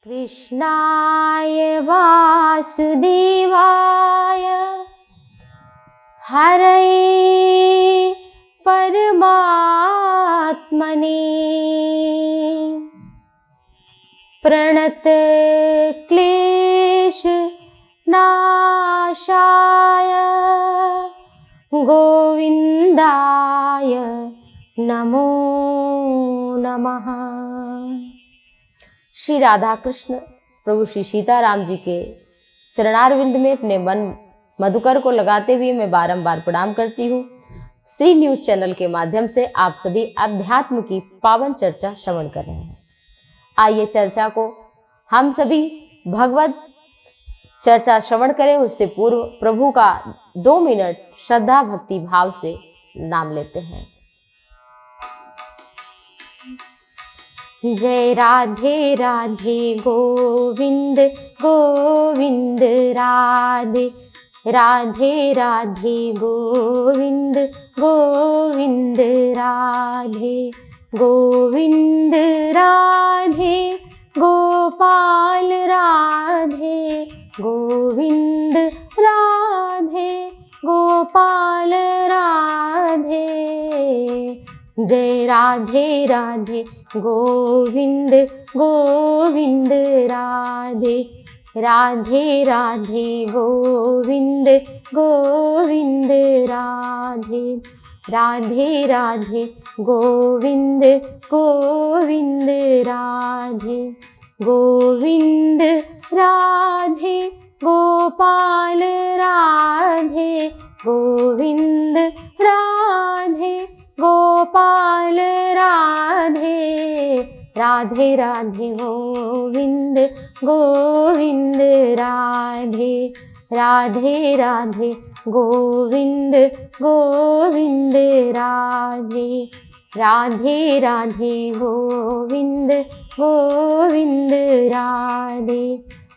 कृष्णाय वासुदेवाय हरये परमात्मने प्रणत क्लेश नाशाय गोविंदाय नमो नमः। श्री राधा कृष्ण प्रभु श्री सीताराम जी के चरणारविंद में अपने मन मधुकर को लगाते हुए मैं बारंबार प्रणाम करती हूँ। श्री न्यूज चैनल के माध्यम से आप सभी अध्यात्म की पावन चर्चा श्रवण कर रहे हैं। आइए चर्चा को हम सभी भगवत चर्चा श्रवण करें, उससे पूर्व प्रभु का 2 मिनट श्रद्धा भक्ति भाव से नाम लेते हैं। जय राधे राधे गोविंद गोविंद राधे राधे राधे गोविंद गोविंद राधे गोविंद राधे गोपाल राधे गोविंद राधे गोपाल राधे। जय राधे राधे गोविंद गोविंद राधे राधे राधे गोविंद गोविंद राधे राधे राधे गोविंद गोविंद राधे गोविंद राधे गोपाल राधे गोविंद राधे गोपाल राधे राधे राधे गोविंद गोविंद राधे राधे राधे गोविंद गोविंद राधे राधे राधे गोविंद गोविंद राधे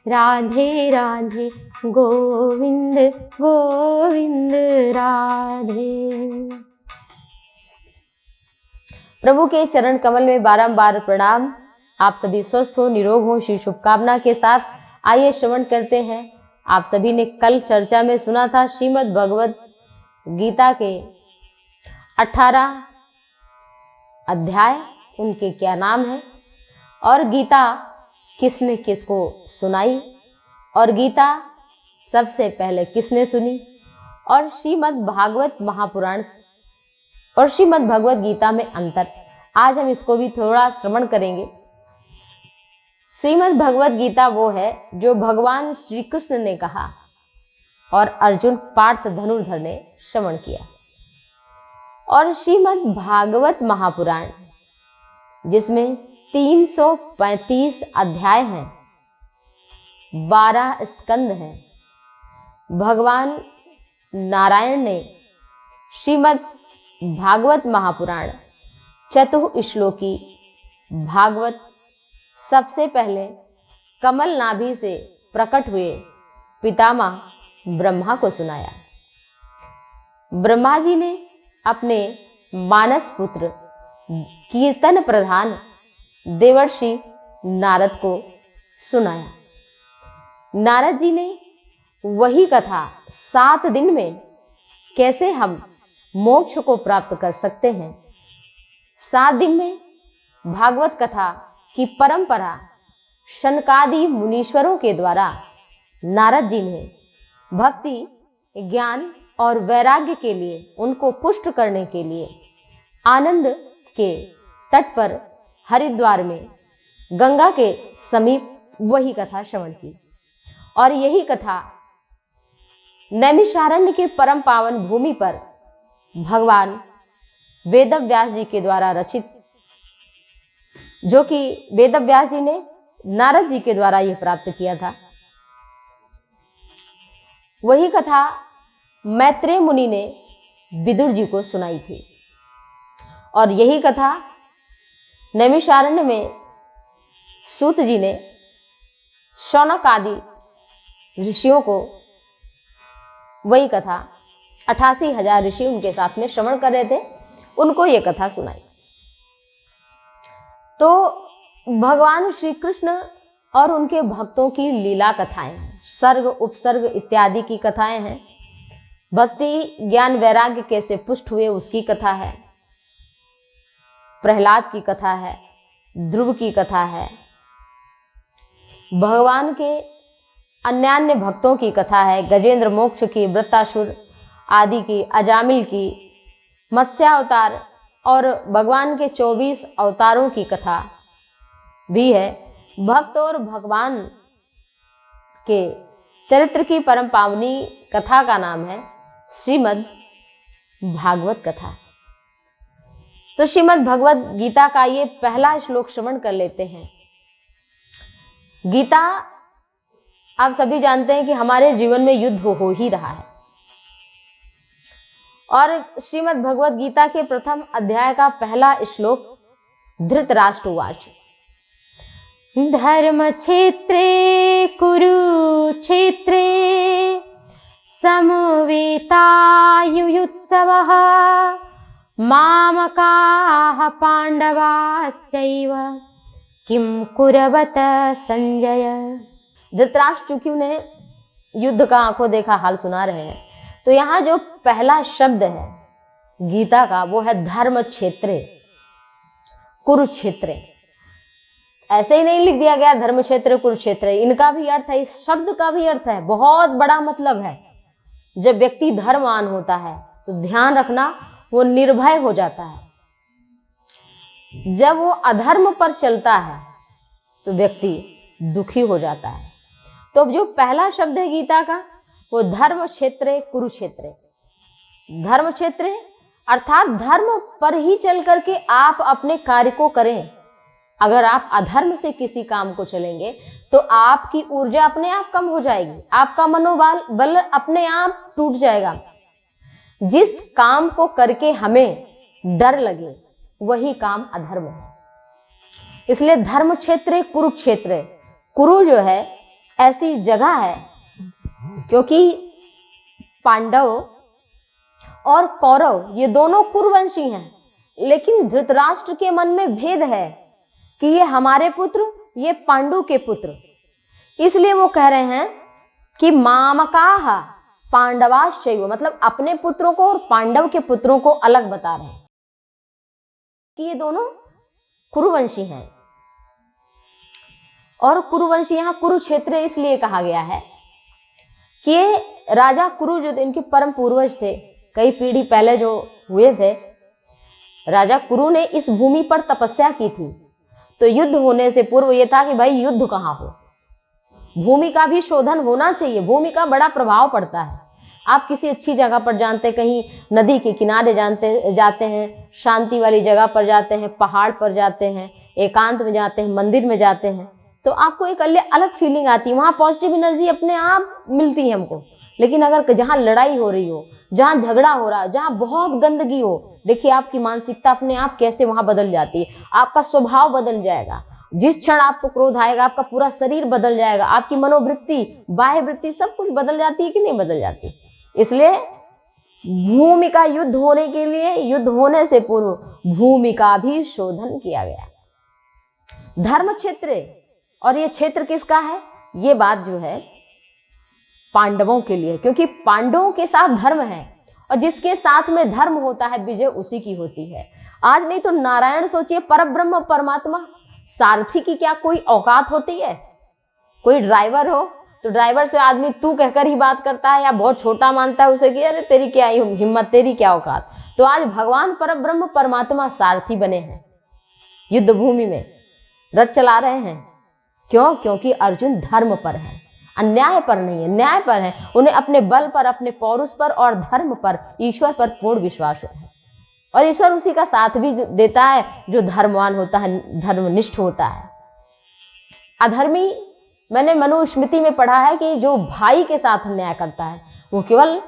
राधे राधे गोविंद गोविंद राधे। प्रभु के चरण कमल में बारंबार प्रणाम। आप सभी स्वस्थ हो, निरोग हो, श्री शुभकामना के साथ आइए श्रवण करते हैं। आप सभी ने कल चर्चा में सुना था श्रीमद् भगवत गीता के 18 अध्याय, उनके क्या नाम है और गीता किसने किसको सुनाई और गीता सबसे पहले किसने सुनी और श्रीमद् भागवत महापुराण और श्रीमद् भगवत गीता में अंतर। आज हम इसको भी थोड़ा श्रवण करेंगे। श्रीमद् भगवत गीता वो है जो भगवान श्री कृष्ण ने कहा और अर्जुन पार्थ धनुर्धर ने श्रवण किया, और श्रीमद् भागवत महापुराण जिसमें 335 अध्याय हैं, 12 स्कंद हैं। भगवान नारायण ने श्रीमद् भागवत महापुराण चतुश्लोकी भागवत सबसे पहले कमल नाभि से प्रकट हुए पितामह ब्रह्मा को सुनाया। ब्रह्मा जी ने अपने मानस पुत्र कीर्तन प्रधान देवर्षि नारद को सुनाया। नारद जी ने वही कथा 7 दिन में कैसे हम मोक्ष को प्राप्त कर सकते हैं, 7 दिन में भागवत कथा की परंपरा शनकादि मुनीश्वरों के द्वारा नारद जी ने भक्ति, ज्ञान और वैराग्य के लिए, उनको पुष्ट करने के लिए आनंद के तट पर हरिद्वार में गंगा के समीप वही कथा श्रवण की। और यही कथा नैमिषारण्य के परम पावन भूमि पर भगवान वेदव्यास जी के द्वारा रचित, जो कि वेदव्यास जी ने नारद जी के द्वारा यह प्राप्त किया था, वही कथा मैत्रेय मुनि ने विदुर जी को सुनाई थी। और यही कथा नैमिषारण्य में सूत जी ने शौनक आदि ऋषियों को वही कथा 88,000 ऋषि उनके साथ में श्रवण कर रहे थे, उनको ये कथा सुनाई। तो भगवान श्री कृष्ण और उनके भक्तों की लीला कथाएं हैं, सर्ग उपसर्ग इत्यादि की कथाएं हैं। भक्ति ज्ञान वैराग्य कैसे पुष्ट हुए उसकी कथा है, प्रहलाद की कथा है, ध्रुव की कथा है, भगवान के अन्यान्य भक्तों की कथा है, गजेंद्र मोक्ष की, वृत्तासुर आदि की, अजामिल की, मत्स्यावतार और भगवान के 24 अवतारों की कथा भी है। भक्त और भगवान के चरित्र की परम पावनी कथा का नाम है श्रीमद् भागवत कथा। तो श्रीमद् भगवत गीता का ये पहला श्लोक श्रवण कर लेते हैं। गीता आप सभी जानते हैं कि हमारे जीवन में युद्ध हो ही रहा है, और श्रीमद् भगवत गीता के प्रथम अध्याय का पहला श्लोक धृतराष्ट्र उवाच धर्म क्षेत्रे कुरुक्षेत्रे समवेतायुयुत्सवः मामकाः पांडवाश्चैव किम कुरवत संजय। धृतराष्ट्र चूंकि उन्हें युद्ध का आंखों देखा हाल सुना रहे हैं, तो यहाँ जो पहला शब्द है गीता का वो है धर्म क्षेत्रे कुरुक्षेत्रे। ऐसे ही नहीं लिख दिया गया धर्म क्षेत्र कुरुक्षेत्र, इनका भी अर्थ है, इस शब्द का भी अर्थ है, बहुत बड़ा मतलब है। जब व्यक्ति धर्मवान होता है तो ध्यान रखना वो निर्भय हो जाता है, जब वो अधर्म पर चलता है तो व्यक्ति दुखी हो जाता है। तो जो पहला शब्द है गीता का वो धर्म क्षेत्र कुरुक्षेत्र। धर्म क्षेत्र अर्थात धर्म पर ही चल करके आप अपने कार्य को करें। अगर आप अधर्म से किसी काम को चलेंगे तो आपकी ऊर्जा अपने आप कम हो जाएगी, आपका मनोबल अपने आप टूट जाएगा। जिस काम को करके हमें डर लगे वही काम अधर्म है। इसलिए धर्म क्षेत्र कुरुक्षेत्र, कुरु जो है ऐसी जगह है क्योंकि पांडव और कौरव ये दोनों कुरुवंशी हैं, लेकिन धृतराष्ट्र के मन में भेद है कि ये हमारे पुत्र, ये पांडु के पुत्र। इसलिए वो कह रहे हैं कि मामकाः पांडवाश्चैव, मतलब अपने पुत्रों को और पांडव के पुत्रों को अलग बता रहे हैं कि ये दोनों कुरुवंशी हैं। और कुरुवंशी यहाँ कुरुक्षेत्र इसलिए कहा गया है कि ये राजा कुरु जो इनके परम पूर्वज थे, कई पीढ़ी पहले जो हुए थे, राजा कुरु ने इस भूमि पर तपस्या की थी। तो युद्ध होने से पूर्व ये था कि भाई युद्ध कहाँ हो, भूमि का भी शोधन होना चाहिए। भूमि का बड़ा प्रभाव पड़ता है। आप किसी अच्छी जगह पर जानते, कहीं नदी के किनारे जाते हैं, शांति वाली जगह पर जाते हैं, पहाड़ पर जाते हैं, एकांत में जाते हैं, मंदिर में जाते हैं, तो आपको एक अलग फीलिंग आती है, वहाँ पॉजिटिव एनर्जी अपने आप मिलती है हमको। लेकिन अगर जहाँ लड़ाई हो रही हो, जहाँ झगड़ा हो रहा है, जहाँ बहुत गंदगी हो, देखिए आपकी मानसिकता अपने आप कैसे वहाँ बदल जाती है। आपका स्वभाव बदल जाएगा। जिस क्षण आपको क्रोध आएगा आपका पूरा शरीर बदल जाएगा, आपकी मनोवृत्ति, बाह्य वृत्ति सब कुछ बदल जाती है कि नहीं बदल जाती। इसलिए भूमि का युद्ध होने के लिए, युद्ध होने से पूर्व भूमि का भी शोधन किया गया। धर्म क्षेत्र, और ये क्षेत्र किसका है, ये बात जो है पांडवों के लिए, क्योंकि पांडवों के साथ धर्म है और जिसके साथ में धर्म होता है विजय उसी की होती है। आज नहीं तो नारायण सोचिए, परब्रह्म परमात्मा, सारथी की क्या कोई औकात होती है। कोई ड्राइवर हो तो ड्राइवर से आदमी तू कहकर ही बात करता है या बहुत छोटा मानता है उसे कि अरे तेरी क्या हिम्मत, तेरी क्या औकात। तो आज भगवान परब्रह्म परमात्मा सारथी बने हैं, युद्ध भूमि में रथ चला रहे हैं। क्यों? क्योंकि अर्जुन धर्म पर है, अन्याय पर नहीं है, न्याय पर है। उन्हें अपने बल पर, अपने पौरुष पर और धर्म पर, ईश्वर पर पूर्ण विश्वास है। और ईश्वर उसी का साथ भी देता है जो धर्मवान होता है, धर्मनिष्ठ होता है। अधर्मी, मैंने मनुस्मृति में पढ़ा है कि जो भाई के साथ अन्याय करता है वो केवल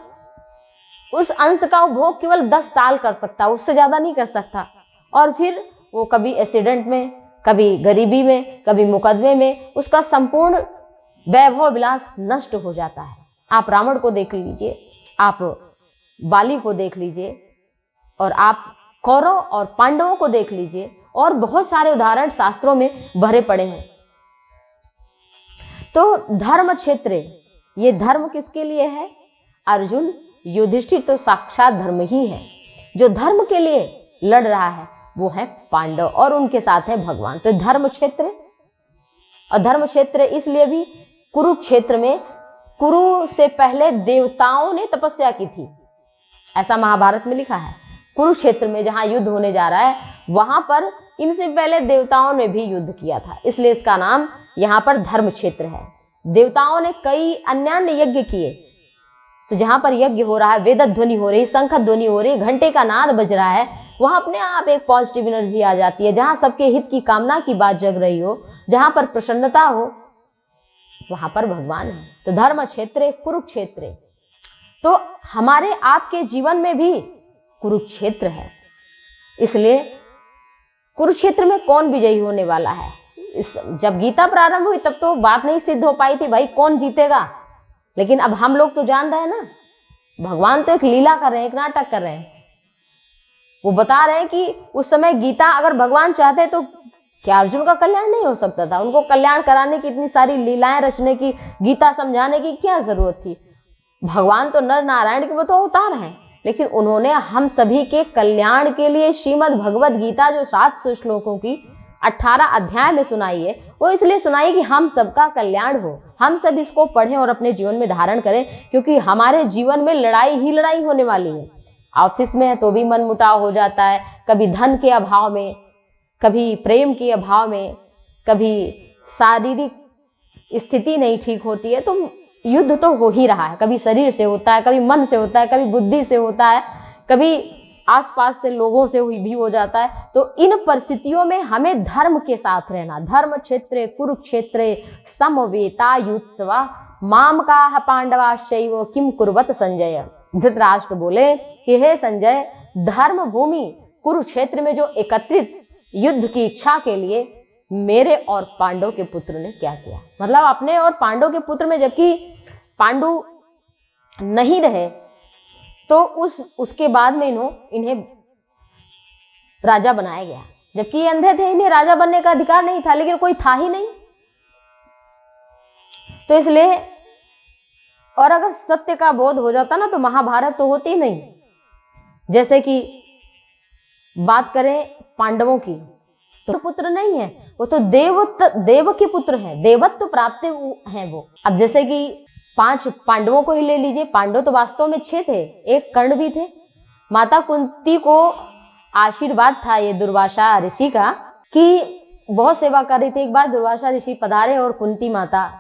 उस अंश का उपभोग केवल 10 साल कर सकता है, उससे ज्यादा नहीं कर सकता। और फिर वो कभी एक्सीडेंट में, कभी गरीबी में, कभी मुकदमे में, उसका संपूर्ण वैभव विलास नष्ट हो जाता है। आप रावण को देख लीजिए, आप बाली को देख लीजिए, और आप कौरव और पांडवों को देख लीजिए, और बहुत सारे उदाहरण शास्त्रों में भरे पड़े हैं। तो धर्म क्षेत्र, ये धर्म किसके लिए है? अर्जुन, युधिष्ठिर तो साक्षात धर्म ही है। जो धर्म के लिए लड़ रहा है वो है पांडव और उनके साथ है भगवान। तो धर्म क्षेत्र, और धर्म क्षेत्र इसलिए भी, कुरुक्षेत्र में, कुरु से पहले देवताओं ने तपस्या की थी, ऐसा महाभारत में लिखा है। कुरुक्षेत्र में जहां युद्ध होने जा रहा है वहां पर इनसे पहले देवताओं ने भी युद्ध किया था, इसलिए इसका नाम यहाँ पर धर्म क्षेत्र है। देवताओं ने कई अन्य यज्ञ किए, तो जहां पर यज्ञ हो रहा है, वेद ध्वनि हो रही, शंख ध्वनि हो रही, घंटे का नाद बज रहा है, वहां अपने आप एक पॉजिटिव एनर्जी आ जाती है। जहां सबके हित की कामना की बात जग रही हो, जहां पर प्रसन्नता हो, वहां पर भगवान है। तो धर्म क्षेत्र, कुरुक्षेत्र, तो हमारे आपके जीवन में भी कुरुक्षेत्र है। इसलिए कुरुक्षेत्र में कौन विजयी होने वाला है? जब गीता प्रारंभ हुई तब तो बात नहीं सिद्ध हो पाई थी भाई कौन जीतेगा, लेकिन अब हम लोग तो जान रहे हैं ना, भगवान तो एक लीला कर रहे हैं, एक नाटक कर रहे हैं। वो बता रहे हैं कि उस समय गीता अगर भगवान चाहते तो क्या अर्जुन का कल्याण नहीं हो सकता था? उनको कल्याण कराने की इतनी सारी लीलाएं रचने की, गीता समझाने की क्या जरूरत थी? भगवान तो नर नारायण के वो तो अवतार हैं, लेकिन उन्होंने हम सभी के कल्याण के लिए श्रीमद् भगवद गीता जो 700 श्लोकों की 18 अध्याय में सुनाई है, वो इसलिए सुनाई कि हम सबका कल्याण हो, हम सब इसको पढ़ें और अपने जीवन में धारण करें, क्योंकि हमारे जीवन में लड़ाई ही लड़ाई होने वाली है। ऑफिस में है तो भी मनमुटाव हो जाता है, कभी धन के अभाव में, कभी प्रेम के अभाव में, कभी शारीरिक स्थिति नहीं ठीक होती है, तो युद्ध तो हो ही रहा है। कभी शरीर से होता है, कभी मन से होता है, कभी बुद्धि से होता है, कभी आसपास से लोगों से भी हो जाता है। तो इन परिस्थितियों में हमें धर्म के साथ रहना। धर्म क्षेत्रे कुरुक्षेत्रे समवेतायुत्सवा माम काह पांडवाश्चैव किम कुर्वत संजय। धृतराष्ट्र बोले कि हे संजय, धर्म भूमि कुरुक्षेत्र में जो एकत्रित युद्ध की इच्छा के लिए मेरे और पांडव के पुत्र ने क्या किया। मतलब अपने और पांडव के पुत्र में जबकि पांडु नहीं रहे तो उसके बाद में इन्हें राजा बनाया गया, जबकि ये अंधे थे, इन्हें राजा बनने का अधिकार नहीं था, लेकिन कोई था ही नहीं। तो इसलिए, और अगर सत्य का बोध हो जाता ना तो महाभारत तो होती नहीं। जैसे कि बात करें पांडवों की, तो पुत्र नहीं है, वो तो देव के पुत्र हैं, देवत्व प्राप्त हैं वो। अब जैसे कि 5 पांडवों को ही ले लीजिए, पांडव तो वास्तव में 6 थे, एक कर्ण भी थे। माता कुंती को आशीर्वाद था ये दुर्वासा ऋषि का कि बहुत सेवा कर रही थी। एक बार दुर्वासा ऋषि पधारे और कुंती माता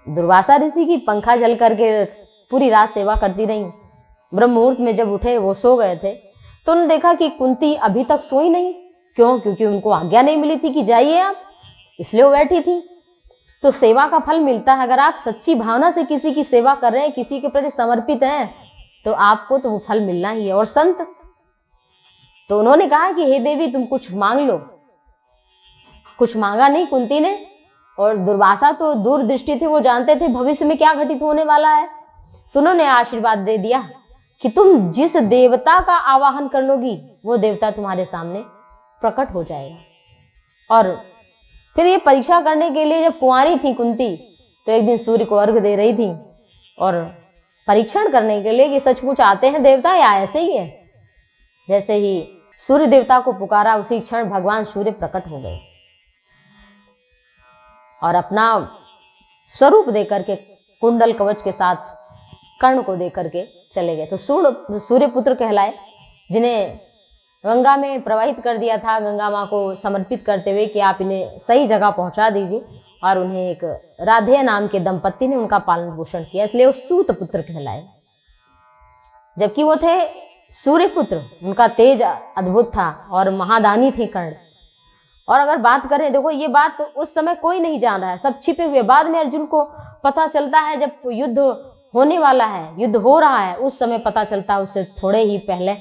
दुर्वासा ऋषि की पंखा जल करके पूरी रात सेवा करती रही। ब्रह्म मुहूर्त में जब उठे, वो सो गए थे, तो उन्होंने देखा कि कुंती अभी तक सोई नहीं। क्यों? क्योंकि उनको आज्ञा नहीं मिली थी कि जाइए आप, इसलिए वो बैठी थी। तो सेवा का फल मिलता है, अगर आप सच्ची भावना से किसी की सेवा कर रहे हैं, किसी के प्रति समर्पित हैं, तो आपको तो वो फल मिलना ही है। और संत, तो उन्होंने कहा कि हे देवी तुम कुछ मांग लो। कुछ मांगा नहीं कुंती ने, और दुर्वासा तो दूरदृष्टि थे, वो जानते थे भविष्य में क्या घटित होने वाला है। तो उन्होंने आशीर्वाद दे दिया कि तुम जिस देवता का आवाहन कर लोगी वो देवता तुम्हारे सामने प्रकट हो जाएगा। और फिर ये परीक्षा करने के लिए जब कुंवारी थी कुंती, तो एक दिन सूर्य को अर्घ दे रही थी और परीक्षण करने के लिए कि सचमुच आते हैं देवता या ऐसे ही है। जैसे ही सूर्य देवता को पुकारा, उसी क्षण भगवान सूर्य प्रकट हो गए और अपना स्वरूप देकर के कुंडल कवच के साथ कर्ण को देकर के चले गए। तो सूर्य पुत्र कहलाए, जिन्हें गंगा में प्रवाहित कर दिया था, गंगा माँ को समर्पित करते हुए कि आप इन्हें सही जगह पहुंचा दीजिए। और उन्हें एक राधे नाम के दंपत्ति ने उनका पालन पोषण किया, इसलिए वो सूत पुत्र कहलाए। जबकि वो थे सूर्य पुत्र, उनका तेज अद्भुत था और महादानी थे कर्ण। और अगर बात करें, देखो ये बात उस समय कोई नहीं जान रहा है, सब छिपे हुए। बाद में अर्जुन को पता चलता है, जब युद्ध होने वाला है, युद्ध हो रहा है, उस समय पता चलता है उससे थोड़े ही पहले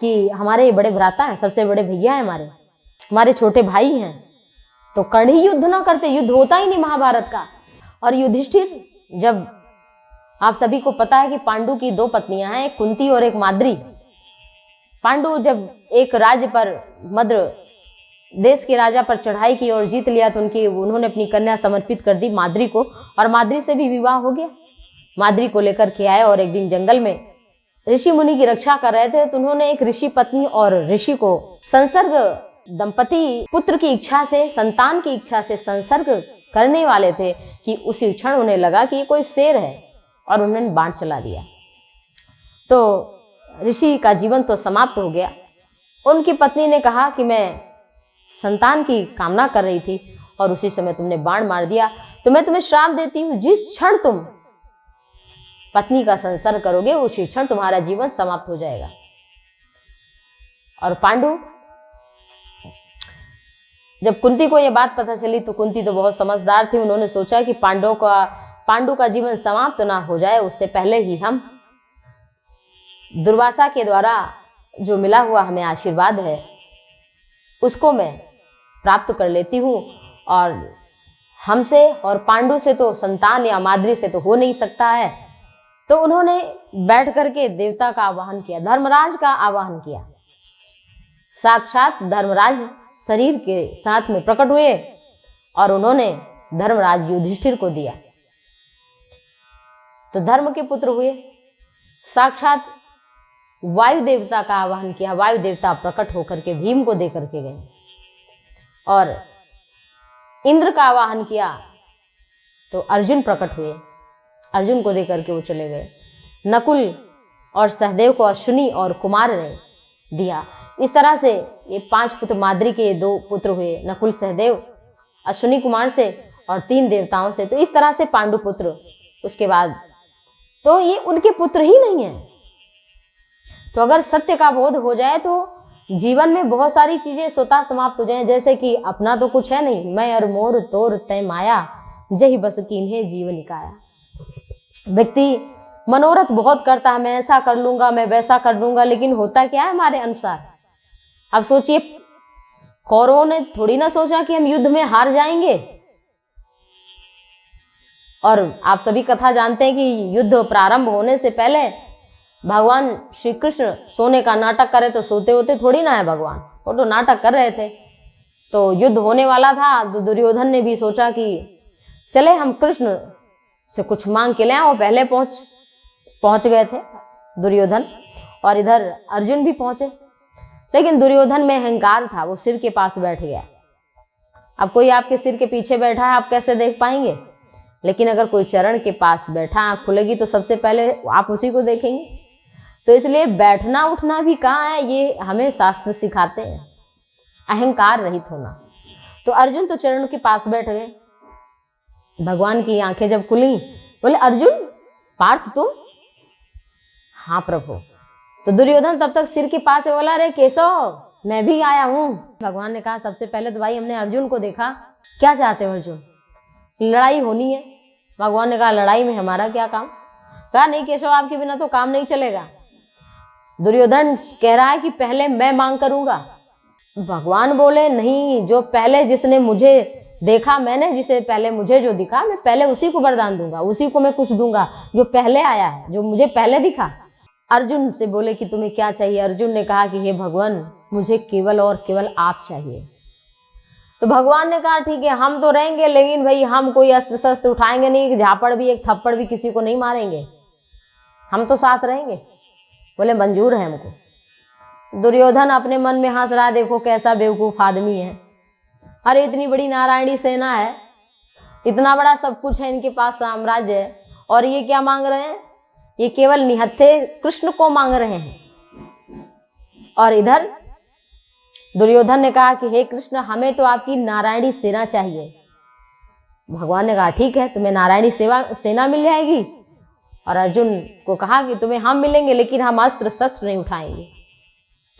कि हमारे बड़े भ्राता हैं, सबसे बड़े भैया हैं, हमारे छोटे भाई हैं। तो कर्ण ही युद्ध ना करते, युद्ध होता ही नहीं महाभारत का। और युधिष्ठिर, जब आप सभी को पता है कि पांडु की 2 पत्नियां हैं, एक कुंती और एक माद्री। पांडु जब एक राज्य पर मद्र देश के राजा पर चढ़ाई की और जीत लिया तो उन्होंने अपनी कन्या समर्पित कर दी माद्री को, और माद्री से भी विवाह हो गया। माद्री को लेकर के आए और एक दिन जंगल में ऋषि मुनि की रक्षा कर रहे थे, तो उन्होंने एक ऋषि पत्नी और ऋषि को संसर्ग, दंपति पुत्र की इच्छा से, संतान की इच्छा से संसर्ग करने वाले थे कि उसी क्षण उन्हें लगा कि ये कोई शेर है, और उन्होंने बाण चला दिया। तो ऋषि का जीवन तो समाप्त हो गया। उनकी पत्नी ने कहा कि मैं संतान की कामना कर रही थी और उसी समय तुमने बाण मार दिया, तो मैं तुम्हें श्राप देती हूँ, जिस क्षण तुम पत्नी का संसर्ग करोगे उसी क्षण तुम्हारा जीवन समाप्त हो जाएगा। और पांडु, जब कुंती को यह बात पता चली तो कुंती तो बहुत समझदार थी, उन्होंने सोचा कि पांडु का जीवन समाप्त ना हो जाए उससे पहले ही हम दुर्वासा के द्वारा जो मिला हुआ हमें आशीर्वाद है उसको मैं प्राप्त कर लेती हूँ, और हमसे और पांडु से तो संतान या माद्री से तो हो नहीं सकता है। तो उन्होंने बैठ करके देवता का आवाहन किया, धर्मराज का आवाहन किया। साक्षात धर्मराज शरीर के साथ में प्रकट हुए और उन्होंने धर्मराज युधिष्ठिर को दिया, तो धर्म के पुत्र हुए। साक्षात वायु देवता का आवाहन किया, वायु देवता प्रकट होकर के भीम को दे करके गए, और इंद्र का आवाहन किया तो अर्जुन प्रकट हुए, अर्जुन को दे करके वो चले गए। नकुल और सहदेव को अश्विनी और कुमार ने दिया। इस तरह से ये 5 पुत्र, माद्री के 2 पुत्र हुए, नकुल सहदेव अश्विनी कुमार से और 3 देवताओं से। तो इस तरह से पांडु पुत्र, उसके बाद तो ये उनके पुत्र ही नहीं है। तो अगर सत्य का बोध हो जाए तो जीवन में बहुत सारी चीजें स्वतः समाप्त हो जाएं, जैसे कि अपना तो कुछ है नहीं, मैं और मोर तोर तय माया, जही बस कीन्हे जीवन निकाया। व्यक्ति मनोरथ बहुत करता है, मैं ऐसा कर लूंगा, मैं वैसा कर लूंगा, लेकिन होता क्या है हमारे अनुसार। अब सोचिए, कौरवों ने थोड़ी ना सोचा कि हम युद्ध में हार जाएंगे। और आप सभी कथा जानते हैं कि युद्ध प्रारंभ होने से पहले भगवान श्री कृष्ण सोने का नाटक करे, तो सोते होते थोड़ी ना है भगवान, वो तो नाटक कर रहे थे। तो युद्ध होने वाला था, तो दुर्योधन ने भी सोचा कि चले हम कृष्ण से कुछ मांग के ले आए। वो पहले पहुंच गए थे दुर्योधन, और इधर अर्जुन भी पहुंचे, लेकिन दुर्योधन में अहंकार था, वो सिर के पास बैठ गया। अब कोई आपके सिर के पीछे बैठा है, आप कैसे देख पाएंगे? लेकिन अगर कोई चरण के पास बैठा, आँख खुलेगी तो सबसे पहले आप उसी को देखेंगे। तो इसलिए बैठना उठना भी कहाँ है, ये हमें शास्त्र सिखाते हैं, अहंकार रहित होना। तो अर्जुन तो चरण के पास बैठ गए। भगवान की आंखें जब खुली, बोले अर्जुन, पार्थ तुम? हाँ प्रभु। तो दुर्योधन तब तक सिर के पास है, बोला अरे केशव, मैं भी आया हूँ। भगवान ने कहा सबसे पहले तो भाई हमने अर्जुन को देखा, क्या चाहते हो अर्जुन? लड़ाई होनी है। भगवान ने कहा लड़ाई में हमारा क्या काम? कहा नहीं केशव, आपके बिना तो काम नहीं चलेगा। दुर्योधन कह रहा है कि पहले मैं मांग करूंगा। भगवान बोले नहीं, जो पहले जिसने मुझे देखा, मैंने जिसे पहले मुझे जो दिखा, मैं पहले उसी को वरदान दूंगा, उसी को मैं कुछ दूंगा जो पहले आया है, जो मुझे पहले दिखा। अर्जुन से बोले कि तुम्हें क्या चाहिए? अर्जुन ने कहा कि हे भगवान, मुझे केवल और केवल आप चाहिए। तो भगवान ने कहा ठीक है, हम तो रहेंगे, लेकिन भाई हम कोई अस्त्र शस्त्र उठाएंगे नहीं, झापड़ भी, एक थप्पड़ भी किसी को नहीं मारेंगे, हम तो साथ रहेंगे। बोले मंजूर है हमको। दुर्योधन अपने मन में हंस रहा, देखो कैसा बेवकूफ आदमी है। अरे इतनी बड़ी नारायणी सेना है, इतना बड़ा सब कुछ है इनके पास, साम्राज्य है, और ये क्या मांग रहे हैं? ये केवल निहत्थे कृष्ण को मांग रहे हैं। और इधर दुर्योधन ने कहा कि हे कृष्ण, हमें तो आपकी नारायणी सेना चाहिए। भगवान ने कहा ठीक है, तुम्हें नारायणी सेना मिल जाएगी। और अर्जुन को कहा कि तुम्हें हम मिलेंगे, लेकिन हम अस्त्र शस्त्र नहीं उठाएंगे।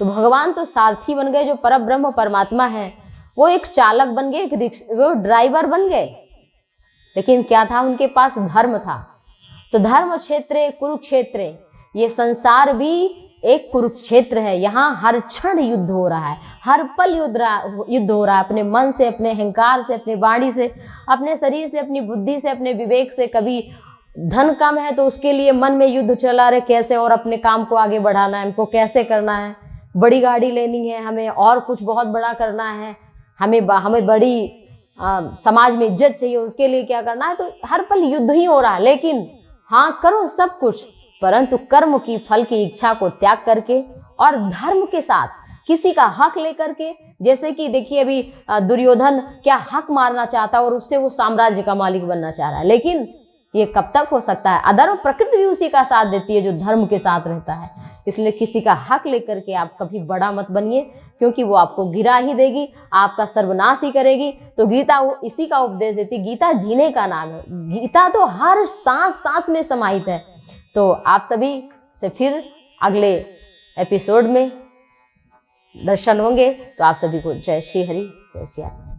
तो भगवान तो सारथी बन गए, जो परब्रह्म परमात्मा है वो एक चालक बन गए, वो ड्राइवर बन गए। लेकिन क्या था? उनके पास धर्म था। तो धर्म क्षेत्र कुरुक्षेत्र, ये संसार भी एक कुरुक्षेत्र है। यहाँ हर क्षण युद्ध हो रहा है, हर पल युद्ध हो रहा है, अपने मन से, अपने अहंकार से, अपने वाणी से, अपने शरीर से, अपनी बुद्धि से, अपने विवेक से। कभी धन कम है तो उसके लिए मन में युद्ध चला रहे, कैसे और अपने काम को आगे बढ़ाना है, हमको कैसे करना है, बड़ी गाड़ी लेनी है हमें, और कुछ बहुत बड़ा करना है, हमें बड़ी समाज में इज्जत चाहिए, उसके लिए क्या करना है, तो हर पल युद्ध ही हो रहा है। लेकिन हाँ, करो सब कुछ, परंतु कर्म की फल की इच्छा को त्याग करके और धर्म के साथ किसी का हक लेकर के, जैसे कि देखिए अभी दुर्योधन क्या हक मारना चाहता है और उससे वो साम्राज्य का मालिक बनना चाह रहा है, लेकिन ये कब तक हो सकता है। अधर्म प्रकृति भी उसी का साथ देती है जो धर्म के साथ रहता है। इसलिए किसी का हक लेकर के आप कभी बड़ा मत बनिए, क्योंकि वो आपको गिरा ही देगी, आपका सर्वनाश ही करेगी। तो गीता वो इसी का उपदेश देती, गीता जीने का नाम है, गीता तो हर सांस सांस में समाहित है। तो आप सभी से फिर अगले एपिसोड में दर्शन होंगे। तो आप सभी को जय श्री हरि, जय श्री राम।